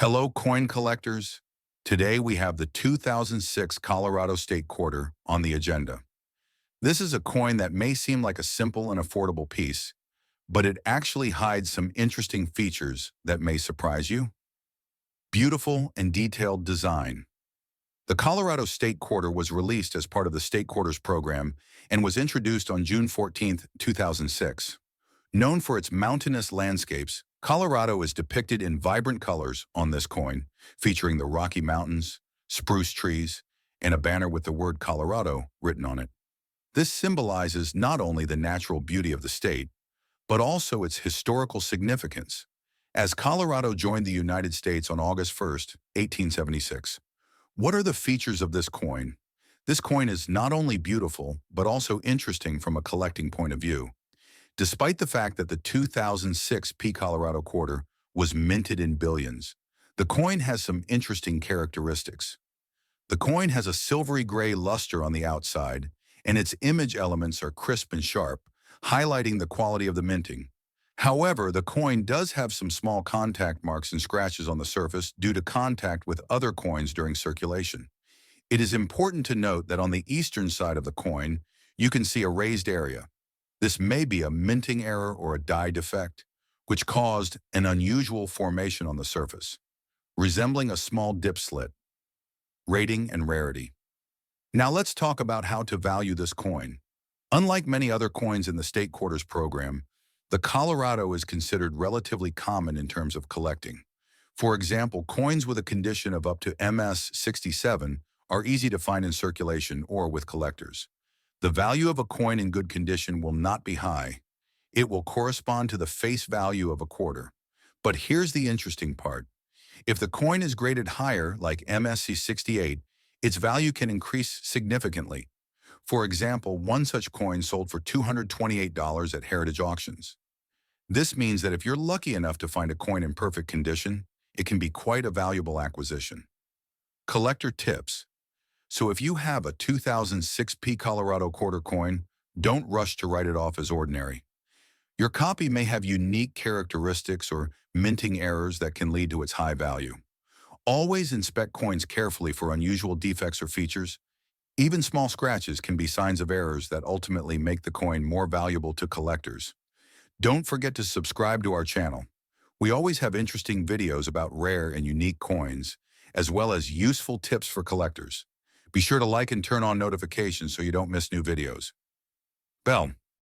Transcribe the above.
Hello, coin collectors. Today we have the 2006 Colorado State Quarter on the agenda. This is a coin that may seem like a simple and affordable piece, but it actually hides some interesting features that may surprise you. Beautiful and detailed design. The Colorado State Quarter was released as part of the State Quarters program and was introduced on June 14, 2006. Known for its mountainous landscapes, Colorado is depicted in vibrant colors on this coin, featuring the Rocky Mountains, spruce trees, and a banner with the word Colorado written on it. This symbolizes not only the natural beauty of the state, but also its historical significance, as Colorado joined the United States on August 1, 1876. What are the features of this coin? This coin is not only beautiful, but also interesting from a collecting point of view. Despite the fact that the 2006 P Colorado quarter was minted in billions, the coin has some interesting characteristics. The coin has a silvery gray luster on the outside, and its image elements are crisp and sharp, highlighting the quality of the minting. However, the coin does have some small contact marks and scratches on the surface due to contact with other coins during circulation. It is important to note that on the eastern side of the coin, you can see a raised area. This may be a minting error or a die defect, which caused an unusual formation on the surface, resembling a small dip slit. Rating and rarity. Now let's talk about how to value this coin. Unlike many other coins in the State Quarters program, the Colorado is considered relatively common in terms of collecting. For example, coins with a condition of up to MS 67 are easy to find in circulation or with collectors. The value of a coin in good condition will not be high. It will correspond to the face value of a quarter. But here's the interesting part. If the coin is graded higher, like MSC 68, its value can increase significantly. For example, one such coin sold for $228 at Heritage Auctions. This means that if you're lucky enough to find a coin in perfect condition, it can be quite a valuable acquisition. Collector tips. So if you have a 2006 P Colorado quarter coin, don't rush to write it off as ordinary. Your copy may have unique characteristics or minting errors that can lead to its high value. Always inspect coins carefully for unusual defects or features. Even small scratches can be signs of errors that ultimately make the coin more valuable to collectors. Don't forget to subscribe to our channel. We always have interesting videos about rare and unique coins, as well as useful tips for collectors. Be sure to like and turn on notifications so you don't miss new videos. Bell.